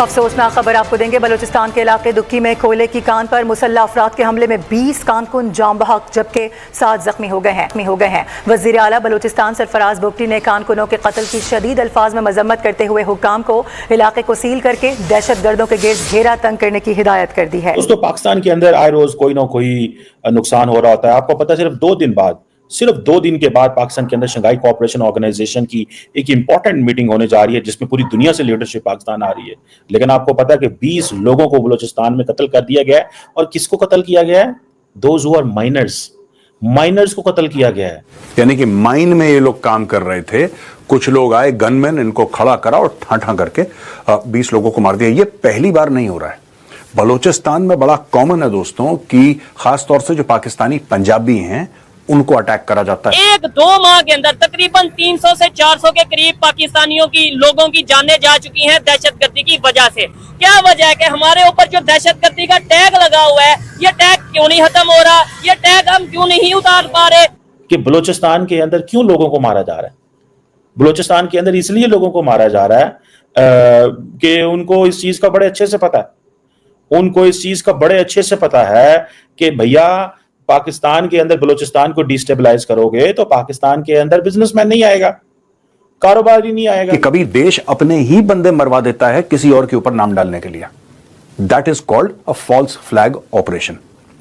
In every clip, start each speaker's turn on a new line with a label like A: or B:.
A: افسوسناک خبر آپ کو دیں گے۔ بلوچستان کے علاقے دکی میں کوئلے کی کان پر مسلح افراد کے حملے میں 20 کارکن جاں بحق جبکہ 7 زخمی ہو گئے ہیں۔ وزیر اعلیٰ بلوچستان سرفراز بگٹی نے کارکنوں کے قتل کی شدید الفاظ میں مذمت کرتے ہوئے حکام کو علاقے کو سیل کر کے دہشت گردوں کے گرد گھیرا تنگ کرنے کی ہدایت کر دی ہے۔
B: تو پاکستان کے اندر آئے روز کوئی نہ کوئی نقصان ہو رہا ہوتا ہے۔ آپ کو پتہ صرف دو دن کے بعد پاکستان کے اندر شنگھائی کوآپریشن آرگنائزیشن کی ایک امپورٹنٹ میٹنگ ہونے جا رہی ہے جس میں پوری دنیا سے لیڈرشپ پاکستان آ رہی ہے، لیکن آپ کو پتا ہے کہ 20 لوگوں کو بلوچستان میں قتل کر دیا گیا ہے۔ اور کس کو قتل کیا گیا ہے؟ دوز ہو آر مائنرز کو قتل کیا گیا ہے۔
C: یعنی کہ مائن میں یہ لوگ کام کر رہے تھے، کچھ لوگ آئے گن مین ان کو کھڑا کرا اور ٹھاں کر کے 20 لوگوں کو مار دیا۔ یہ پہلی بار نہیں ہو رہا ہے، بلوچستان میں بڑا کامن ہے دوستوں کہ خاص طور سے جو پاکستانی پنجابی ہیں ان کو اٹیک کرا جاتا ہے۔
D: 1-2 ماہ کے اندر تقریباً 300 سے 400 کے قریب پاکستانیوں کی لوگوں کی جانیں جا چکی ہیں دہشت گردی کی وجہ سے۔ کیا وجہ ہے کہ ہمارے اوپر جو دہشت گردی کا ٹیگ لگا ہوا ہے، یہ ٹیگ کیوں نہیں ختم ہو رہا؟ یہ ٹیگ ہم کیوں نہیں اتار پا رہے؟
B: کہ بلوچستان کے اندر کیوں لوگوں کو مارا جا رہا ہے؟ بلوچستان کے اندر اس لیے لوگوں کو مارا جا رہا ہے کہ ان کو اس چیز کا بڑے اچھے سے پتا ہے کہ بھیا پاکستان کے اندر بلوچستان کو ڈیسٹیبلائز کرو گے تو پاکستان کے اندر بزنس مین نہیں آئے گا، کاروبار ہی نہیں آئے گا۔
C: کہ کبھی دیش اپنے ہی بندے مروا دیتا ہے کسی اور کے اوپر نام ڈالنے کے لیے۔ That is called a false flag operation,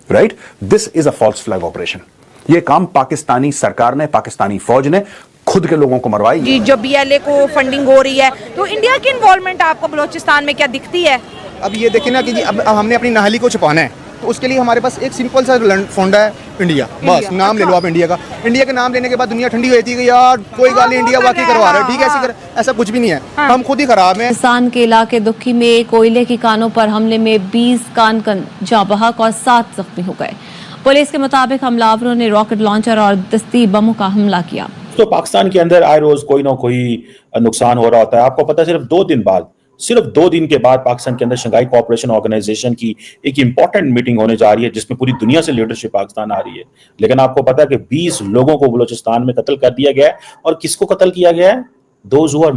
C: right? This is a false flag operation. یہ کام پاکستانی سرکار نے، پاکستانی فوج نے خود کے لوگوں کو مروائی۔
E: جی جو BLA کو فنڈنگ ہو رہی ہے تو انڈیا کی انوالومنٹ آپ کو بلوچستان میں کیا دکھتی ہے؟
F: اب یہ دیکھیں نا کہ جی اب ہم نے اپنی نااہلی کو چھپانا ہے تو اس کے لیے ہمارے پاس ایک سمپل سا فنڈ ہے انڈیا، بس نام لے لو آپ انڈیا کا۔ انڈیا کے نام لینے کے بعد دنیا ٹھنڈی ہو جاتی ہے کہ یار کوئی گال نہیں، انڈیا واقعی کروا رہا ہے، ٹھیک ہے، ایسا کچھ بھی نہیں ہے، ہم خود ہی خراب ہیں۔
G: پاکستان کے علاقے دکی میں کوئلے کی کانوں پر حملے میں 20 کارکن جاں بحق اور 7 زخمی ہو گئے۔ پولیس کے مطابق حملہ آوروں نے راکٹ لانچر اور دستی بموں کا حملہ کیا۔
B: تو پاکستان کے اندر آئے روز کوئی نہ کوئی نقصان ہو رہا ہوتا ہے۔ آپ کو پتہ صرف دو دن کے بعد پاکستان کے اندر شنگھائی کوآپریشن آرگنائزیشن کی ایک امپورٹنٹ میٹنگ ہونے جا رہی ہے جس میں پوری دنیا سے لیڈرشپ پاکستان آ رہی ہے، لیکن آپ کو پتا ہے کہ 20 لوگوں کو بلوچستان میں قتل کر دیا گیا ہے۔ اور کس کو قتل کیا گیا ہے؟ دوز ہو آر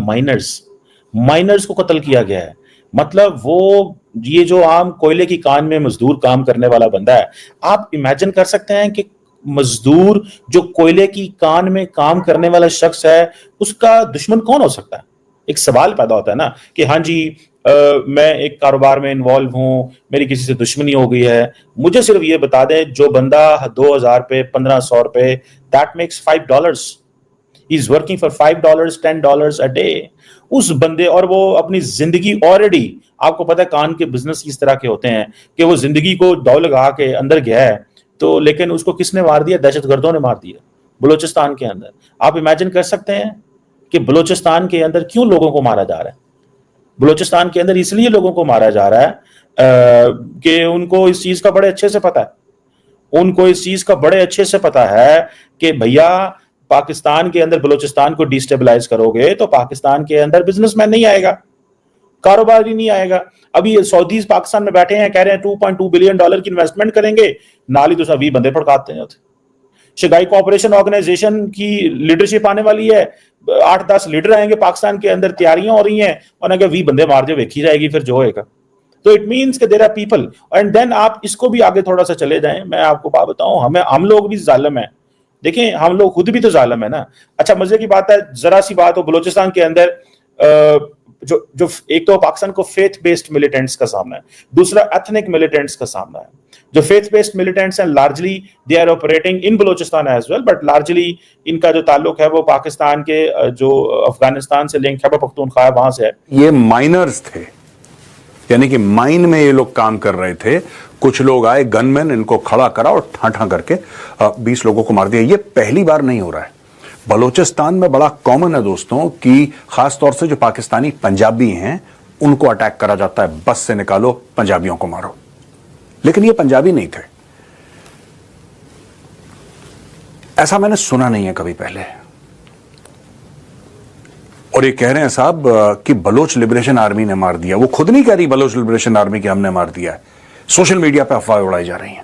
B: مائنرز کو قتل کیا گیا ہے۔ مطلب وہ یہ جو عام کوئلے کی کان میں مزدور کام کرنے والا بندہ ہے، آپ امیجن کر سکتے ہیں کہ مزدور جو کوئلے کی کان میں کام کرنے والا شخص ہے اس کا دشمن کون ہو سکتا ہے؟ ایک سوال پیدا ہوتا ہے نا کہ ہاں جی میں ایک کاروبار میں انوالو ہوں، میری کسی سے دشمنی ہو گئی ہے، مجھے صرف یہ بتا دیں جو بندہ 2000 پہ 1500 روپے that makes $5 he is working for $5 $10 a day اس بندے، اور وہ اپنی زندگی آلریڈی، آپ کو پتہ ہے کان کے بزنس اس طرح کے ہوتے ہیں کہ وہ زندگی کو دو لگا کے اندر گیا ہے تو لیکن اس کو کس نے مار دیا؟ دہشت گردوں نے مار دیا بلوچستان کے اندر۔ آپ امیجن کر سکتے ہیں کہ بلوچستان کے اندر کیوں لوگوں کو مارا جا رہا ہے؟ بلوچستان کے اندر اس لیے لوگوں کو مارا جا رہا ہے کہ ان کو اس چیز کا بڑے اچھے سے پتا ہے کہ بھیا پاکستان کے اندر بلوچستان کو ڈیسٹیبلائز کرو گے تو پاکستان کے اندر بزنس مین نہیں آئے گا، کاروبار ہی نہیں آئے گا۔ ابھی سعودیز پاکستان میں بیٹھے ہیں، کہہ رہے ہیں $2.2 بلین کی انویسٹمنٹ کریں گے، نالی تو 20 بندے پڑکاتے ہیں۔ شنگھائی کوآپریشن آرگنائزیشن کی لیڈرشپ آنے والی ہے، 8-10 لیڈر آئیں گے پاکستان کے اندر، تیاریاں ہو رہی ہیں، اور اگر 20 بندے مار جو ویکھی جائے گی پھر جو ہوئے گا۔ تو اٹ مینس کہ there are people, and then آپ اس کو بھی آگے تھوڑا سا چلے جائیں، میں آپ کو بات بتاؤں، ہم لوگ بھی ظالم ہیں، دیکھیں ہم لوگ خود بھی تو ظالم ہیں نا۔ اچھا مزے کی بات ہے، ذرا سی بات ہو، بلوچستان کے اندر جو ایک تو پاکستان کو فیتھ بیسڈ ملیٹنٹس کا سامنا ہے، دوسرا ایتھنک ملیٹنٹس کا سامنا ہے۔ جو فیتھ بیسڈ ملیٹنٹس ہیں largely they are operating in Balochistan as well, but largely ان کا جو تعلق ہے وہ پاکستان کے جو افغانستان سے لنک خیبر پختونخوا وہاں سے ہے۔
C: یہ مائنرز تھے، یعنی کہ مائن میں یہ لوگ کام کر رہے تھے، کچھ لوگ آئے گن مین ان کو کھڑا کرا اور ٹھاں کر کے 20 لوگوں کو مار دیا۔ یہ پہلی بار نہیں ہو رہا ہے، بلوچستان میں بڑا کامن ہے دوستوں کہ خاص طور سے جو پاکستانی پنجابی ہیں ان کو اٹیک کرا جاتا ہے، بس سے نکالو پنجابیوں کو مارو، لیکن یہ پنجابی نہیں تھے، ایسا میں نے سنا نہیں ہے کبھی پہلے۔ اور یہ کہہ رہے ہیں صاحب کہ بلوچ لبریشن آرمی نے مار دیا، وہ خود نہیں کہہ رہی بلوچ لبریشن آرمی کہ ہم نے مار دیا ہے، سوشل میڈیا پہ افواہ اڑائی جا رہی ہیں۔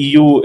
B: EU